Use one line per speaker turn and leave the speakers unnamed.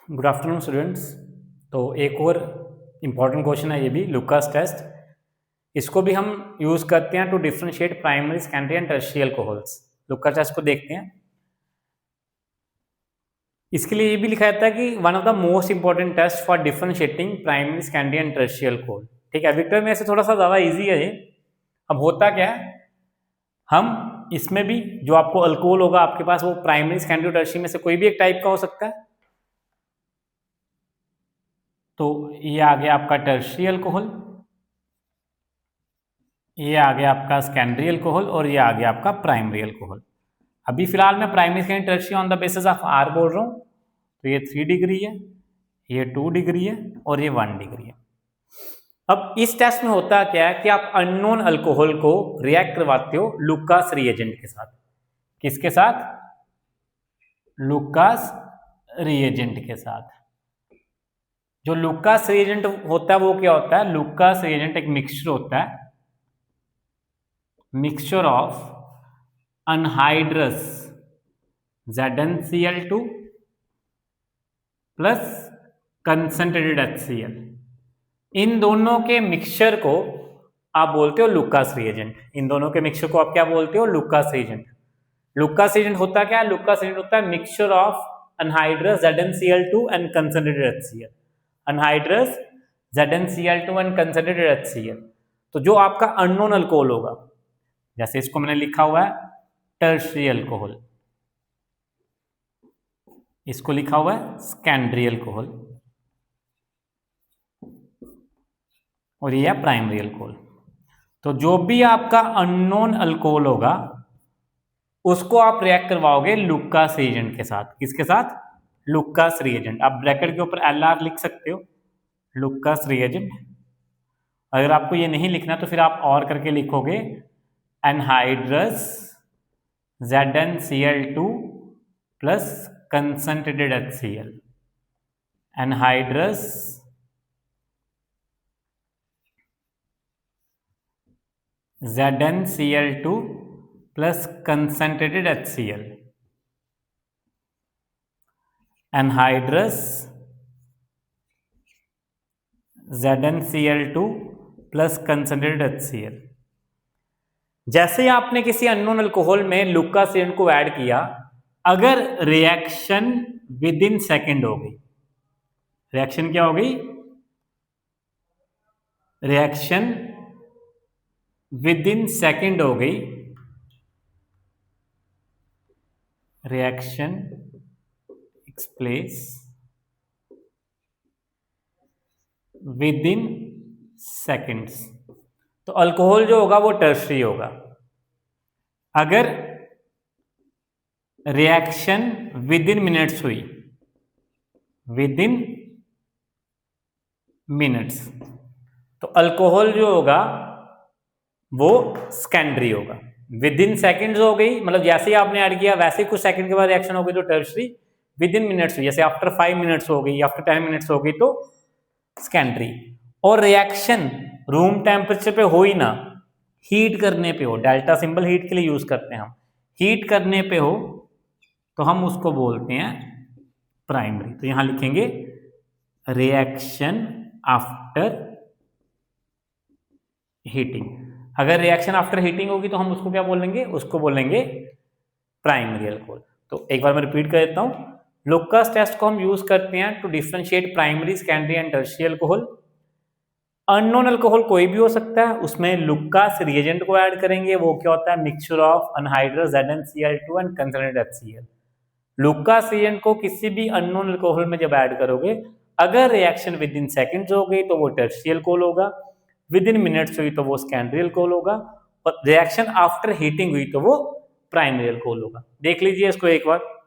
Good afternoon students. तो एक और इम्पॉर्टेंट क्वेश्चन है ये भी, लुकास टेस्ट। इसको भी हम यूज़ करते हैं to differentiate primary, secondary and tertiary alcohols. Lucas test को देखते हैं। इसके लिए ये भी लिखा जाता है कि one of the most important test for differentiating primary, secondary and tertiary alcohol. ठीक है, विक्टर में से थोड़ा सा ज़्यादा ईजी है ये। अब होता क्या है, हम इसमें भी जो आपको अल्कोहल होगा आपके पास, वो प्राइमरी, सेकेंडरी, टर्शियल में से कोई भी एक टाइप का हो सकता है। तो ये आ गया आपका टर्शियल अल्कोहल, ये आ गया आपका सेकेंडरी अल्कोहल और ये आ गया आपका प्राइमरी अल्कोहल। अभी फिलहाल मैं primary, secondary, tertiary on the basis of R बोल रहा हूँ। तो ये 3 डिग्री है, ये 2 डिग्री है और ये 1 डिग्री है। अब इस टेस्ट में होता क्या है कि आप अननोन अल्कोहल को रिएक्ट करवाते हो लुकास रिएजेंट के साथ। किसके साथ? लुकास रिएजेंट के साथ। जो लुकास रिएजेंट होता है वो क्या होता है? लुकास रिएजेंट एक मिक्सचर होता है, mixture of anhydrous ZnCl2 plus concentrated HCl। इन दोनों के मिक्सचर को आप बोलते हो लुकास रिएजेंट। इन दोनों के मिक्सचर को आप क्या बोलते हो? Lucas reagent. लुकास रिएजेंट होता क्या है? लुकास रिएजेंट होता है mixture of anhydrous ZnCl2 and concentrated HCl। Anhydrous ZnCl2 and concentrated HCl। तो जो आपका अननोन अल्कोहल होगा, जैसे इसको मैंने लिखा हुआ है टर्शियल अल्कोहल, इसको लिखा हुआ है सेकेंडरी अल्कोहल और ये है प्राइमरी अल्कोहल। तो जो भी आपका अननोन अल्कोहल होगा उसको आप रिएक्ट करवाओगे लुकास रिएजेंट के साथ। किसके साथ? Lucas reagent. आप ब्रैकेट के ऊपर LR लिख सकते हो, लुकास रिएजेंट। अगर आपको ये नहीं लिखना तो फिर आप और करके लिखोगे anhydrous ZnCl2 plus concentrated HCl। Anhydrous ZnCl2 plus concentrated HCl। Anhydrous ZnCl2 plus concentrated HCl। जैसे ही आपने किसी अननोन अल्कोहल में लुकास रिएजेंट को ऐड किया, अगर रिएक्शन विद इन सेकेंड हो गई, रिएक्शन क्या हो गई? रिएक्शन विद इन सेकेंड हो गई, reaction takes place with in seconds, तो अल्कोहल जो होगा वो टर्शरी होगा। अगर रिएक्शन विद इन मिनट्स हुई, विद इन मिनट्स, तो अल्कोहल जो होगा वो सेकेंडरी होगा। विद इन सेकेंड्स हो गई, मतलब जैसे ही आपने ऐड किया वैसे ही कुछ सेकंड के बाद रिएक्शन हो गई तो टर्शरी। विद इन मिनट्स हुई, जैसे आफ्टर 5 मिनट्स हो गई, आफ्टर 10 मिनट्स हो गई तो सेकेंडरी। और रिएक्शन रूम टेम्परेचर पे हो ही ना, हीट करने पे हो, डेल्टा सिंबल हीट के लिए यूज करते हैं हम, हीट करने पे हो तो हम उसको बोलते हैं प्राइमरी। तो यहां लिखेंगे रिएक्शन आफ्टर हीटिंग। अगर रिएक्शन आफ्टर हीटिंग होगी तो हम उसको क्या बोलेंगे? उसको बोलेंगे प्राइमरी अल्कोहल। तो एक बार मैं रिपीट कर देता हूं, लुकास टेस्ट को हम यूज करते हैं to differentiate primary, secondary and tertiary alcohol. Unknown alcohol कोई भी हो सकता है, उसमें लुकास रिएजेंट को ऐड करेंगे, वो क्या होता है? Mixture of anhydrous ZnCl2 and concentrated HCl। Lucas reagent को किसी भी अननोन अल्कोहल में जब ऐड करोगे, अगर रिएक्शन विद इन सेकंड्स हो गई तो वो टर्शियल अल्कोहल होगा, विद इन मिनट्स हुई तो वो सेकेंडरी अल्कोहल होगा, और रिएक्शन आफ्टर हीटिंग हुई तो वो प्राइमरी अल्कोहल होगा। देख लीजिए इसको एक बार।